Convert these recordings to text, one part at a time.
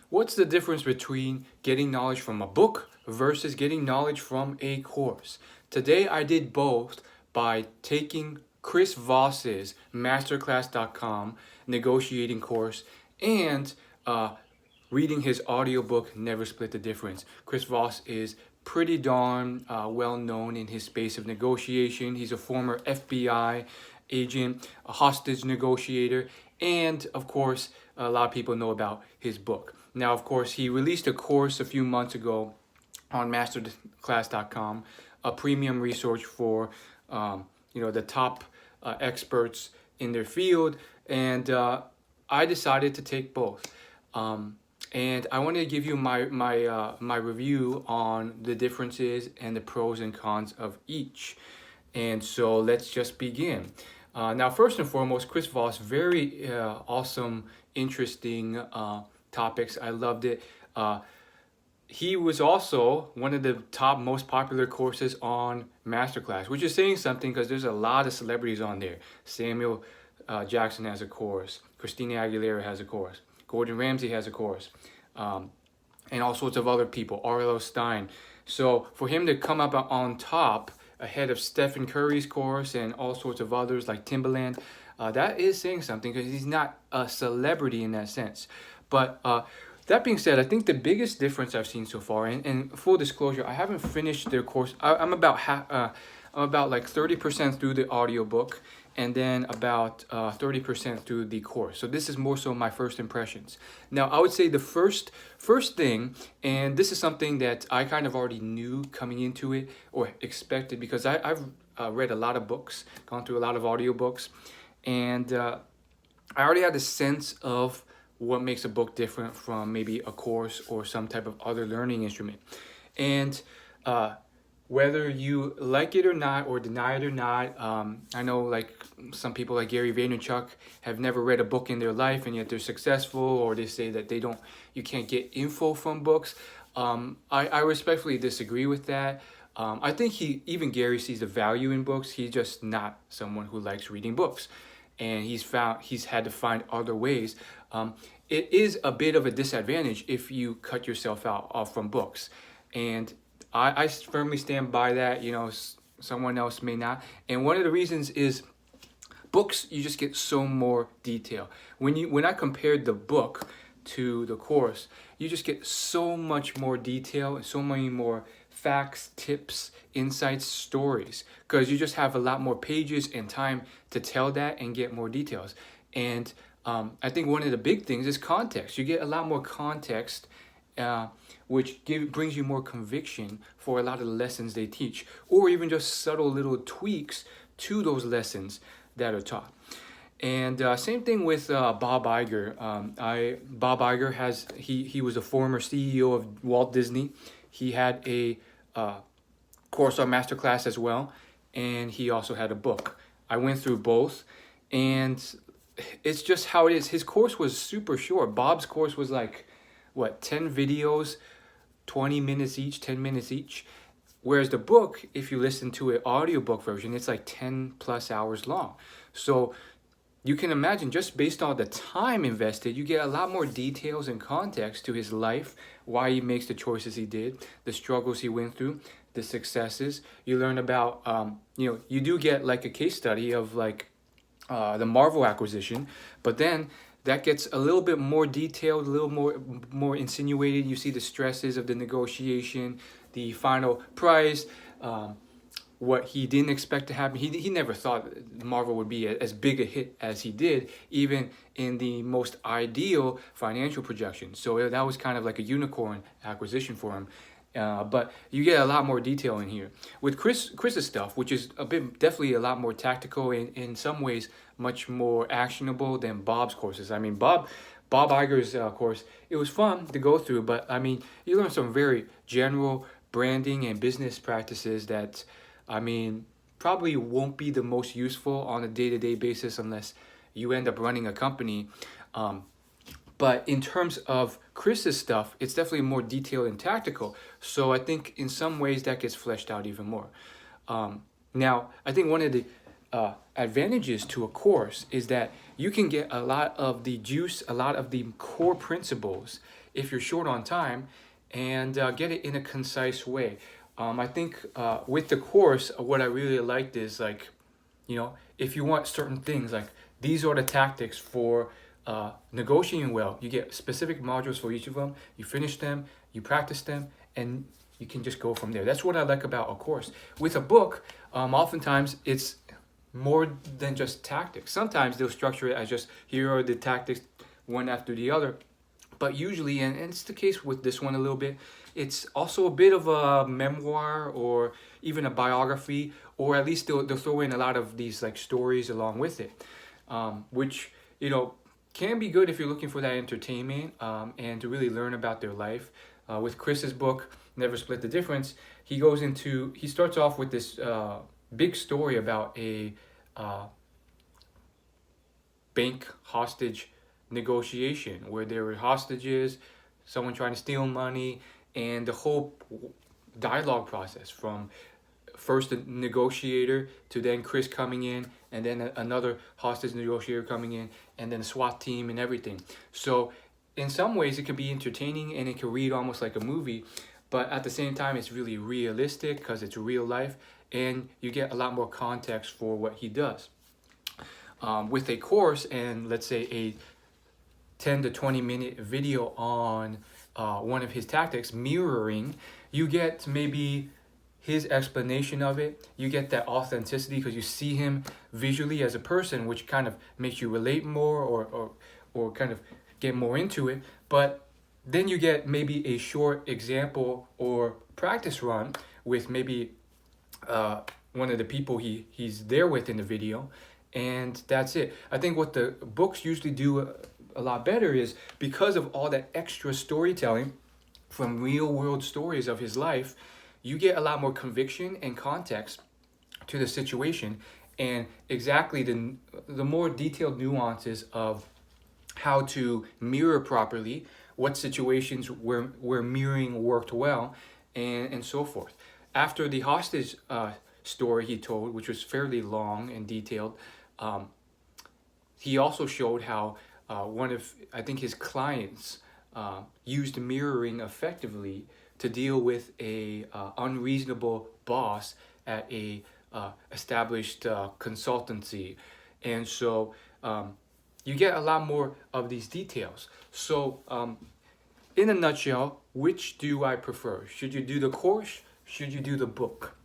what's the difference between getting knowledge from a book versus getting knowledge from a course? Today I did both by taking Chris Voss's MasterClass.com negotiating course and reading his audiobook, Never Split the Difference. Chris Voss is pretty darn well known in his space of negotiation. He's a former FBI agent, a hostage negotiator, and of course, a lot of people know about his book. Now, of course, he released a course a few months ago on masterclass.com, a premium resource for the top experts in their field, and I decided to take both. And I wanted to give you my review on the differences and the pros and cons of each. And so let's just begin. Now, first and foremost, Chris Voss, very awesome, interesting topics. I loved it. He was also one of the top most popular courses on MasterClass, which is saying something because there's a lot of celebrities on there. Samuel Jackson has a course. Christina Aguilera has a course. Gordon Ramsay has a course. And all sorts of other people. R.L. Stein. So for him to come up on top ahead of Stephen Curry's course and all sorts of others like Timbaland, that is saying something because he's not a celebrity in that sense. But that being said, I think the biggest difference I've seen so far, and full disclosure, I haven't finished their course. I'm about like 30% through the audiobook and then about 30% through the course. So this is more so my first impressions. Now, I would say the first thing, and this is something that I kind of already knew coming into it or expected because I've read a lot of books, gone through a lot of audiobooks, and I already had a sense of what makes a book different from maybe a course or some type of other learning instrument. And whether you like it or not or deny it or not, I know like some people like Gary Vaynerchuk have never read a book in their life and yet they're successful, or they say that you can't get info from books. I respectfully disagree with that. I think even Gary sees the value in books. He's just not someone who likes reading books, and he's had to find other ways. It is a bit of a disadvantage if you cut yourself off from books, and I firmly stand by that. Someone else may not. And one of the reasons is books, you just get so more detail. When I compared the book to the course, you just get so much more detail and so many more facts, tips, insights, stories, because you just have a lot more pages and time to tell that and get more details. And I think one of the big things is context. You get a lot more context, which brings you more conviction for a lot of the lessons they teach, or even just subtle little tweaks to those lessons that are taught. And same thing with Bob Iger. Bob Iger he was a former CEO of Walt Disney. He had a course on MasterClass as well, and he also had a book. I went through both, and it's just how it is. His course was super short. Bob's course was like, 10 videos, 20 minutes each, 10 minutes each. Whereas the book, if you listen to an audiobook version, it's like 10 plus hours long. So you can imagine, just based on the time invested, you get a lot more details and context to his life, why he makes the choices he did, the struggles he went through, the successes. You learn about, you do get like a case study of like the Marvel acquisition, but then that gets a little bit more detailed, a little more insinuated. You see the stresses of the negotiation, the final price, what he didn't expect to happen. He never thought Marvel would be as big a hit as he did, even in the most ideal financial projections. So that was kind of like a unicorn acquisition for him. But you get a lot more detail in here. With Chris's stuff, which is definitely a lot more tactical and in some ways much more actionable than Bob's courses. I mean, Bob Iger's course, it was fun to go through, but I mean, you learn some very general branding and business practices that, I mean, probably won't be the most useful on a day-to-day basis unless you end up running a company. But in terms of Chris's stuff, it's definitely more detailed and tactical. So I think in some ways that gets fleshed out even more. Now, I think one of the advantages to a course is that you can get a lot of the juice, a lot of the core principles if you're short on time, and get it in a concise way. I think with the course, what I really liked is like, if you want certain things, like these are the tactics for negotiating well. You get specific modules for each of them. You finish them, you practice them, and you can just go from there. That's what I like about a course. With a book, oftentimes it's more than just tactics. Sometimes they'll structure it as just, here are the tactics one after the other. But usually, and it's the case with this one a little bit, it's also a bit of a memoir or even a biography, or at least they'll throw in a lot of these like stories along with it, which, can be good if you're looking for that entertainment and to really learn about their life. With Chris's book, Never Split the Difference, he starts off with this big story about a bank hostage negotiation where there were hostages, someone trying to steal money, and the whole dialogue process from first the negotiator to then Chris coming in, and then another hostage negotiator coming in, and then a SWAT team and everything. So in some ways it can be entertaining and it can read almost like a movie, but at the same time it's really realistic because it's real life and you get a lot more context for what he does. With a course and let's say a 10 to 20 minute video on one of his tactics, mirroring, you get maybe his explanation of it. You get that authenticity because you see him visually as a person, which kind of makes you relate more or kind of get more into it. But then you get maybe a short example or practice run with maybe one of the people he's there with in the video, and that's it. I think what the books usually do a lot better is because of all that extra storytelling from real world stories of his life, you get a lot more conviction and context to the situation and exactly the more detailed nuances of how to mirror properly, what situations where mirroring worked well, and so forth. After the hostage story he told, which was fairly long and detailed, he also showed how one of, I think, his clients used mirroring effectively to deal with a unreasonable boss at a established consultancy. And so you get a lot more of these details. So in a nutshell, which do I prefer? Should you do the course? Should you do the book?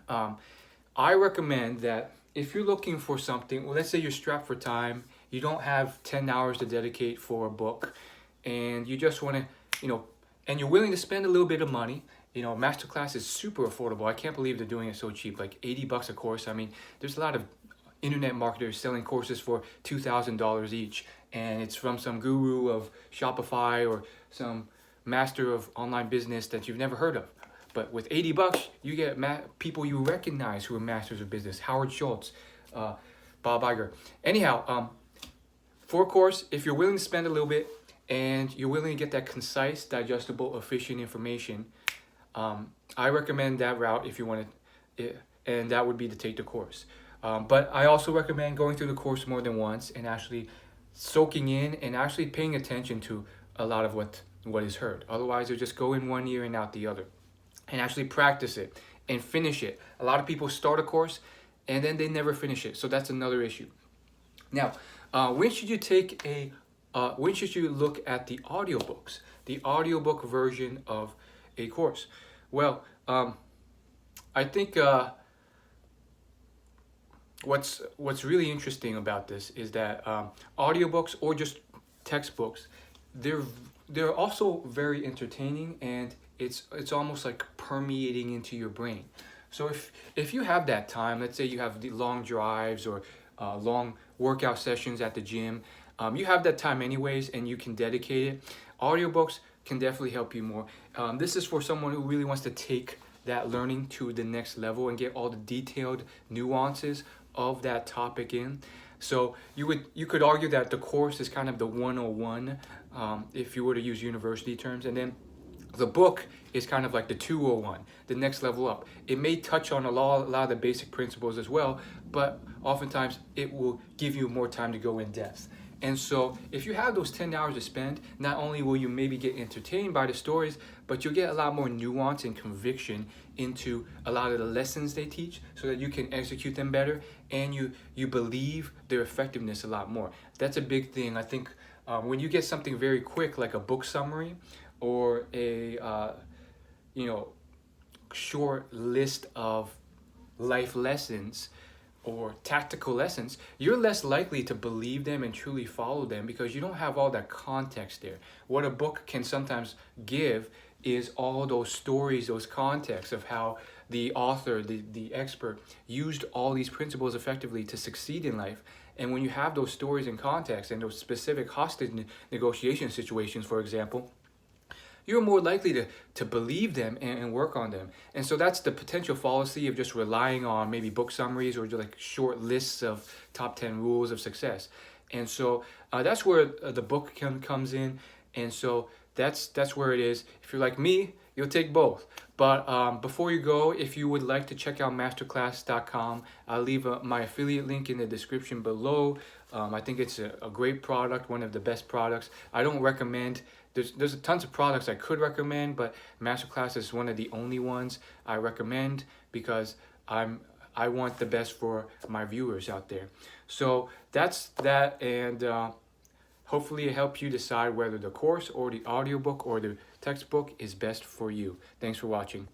I recommend that if you're looking for something, well, let's say you're strapped for time, you don't have 10 hours to dedicate for a book, and you just want to, and you're willing to spend a little bit of money. MasterClass is super affordable. I can't believe they're doing it so cheap, like $80 a course. I mean, there's a lot of internet marketers selling courses for $2,000 each, and it's from some guru of Shopify or some master of online business that you've never heard of. But with $80, you get people you recognize who are masters of business. Howard Schultz, Bob Iger. Anyhow, for a course, if you're willing to spend a little bit and you're willing to get that concise, digestible, efficient information, I recommend that route if you want to, and that would be to take the course. But I also recommend going through the course more than once and actually soaking in and actually paying attention to a lot of what is heard. Otherwise, you'll just go in one ear and out the other. And actually practice it and finish it. A lot of people start a course and then they never finish it. So that's another issue. Now, when should you look at the audiobooks? The audiobook version of a course. Well, I think what's really interesting about this is that audiobooks or just textbooks, they're also very entertaining, and it's almost like permeating into your brain. So if you have that time, let's say you have the long drives or long workout sessions at the gym, you have that time anyways and you can dedicate it. Audiobooks can definitely help you more. This is for someone who really wants to take that learning to the next level and get all the detailed nuances of that topic in. So you could argue that the course is kind of the 101 if you were to use university terms, and then The book is kind of like the 201, the next level up. It may touch on a lot of the basic principles as well, but oftentimes it will give you more time to go in depth. And so if you have those 10 hours to spend, not only will you maybe get entertained by the stories, but you'll get a lot more nuance and conviction into a lot of the lessons they teach so that you can execute them better, and you believe their effectiveness a lot more. That's a big thing. I think when you get something very quick like a book summary or a short list of life lessons or tactical lessons, you're less likely to believe them and truly follow them because you don't have all that context there. What a book can sometimes give is all those stories, those contexts of how the author, the expert, used all these principles effectively to succeed in life. And when you have those stories and context and those specific hostage negotiation situations, for example, you're more likely to believe them and work on them. And so that's the potential fallacy of just relying on maybe book summaries or just like short lists of top 10 rules of success. And so that's where the book comes in. And so that's where it is. If you're like me, you'll take both. But before you go, if you would like to check out MasterClass.com, I'll leave my affiliate link in the description below. I think it's a great product, one of the best products. I don't recommend, there's tons of products I could recommend, but MasterClass is one of the only ones I recommend because I want the best for my viewers out there. So that's that, and hopefully it helps you decide whether the course or the audiobook or the textbook is best for you. Thanks for watching.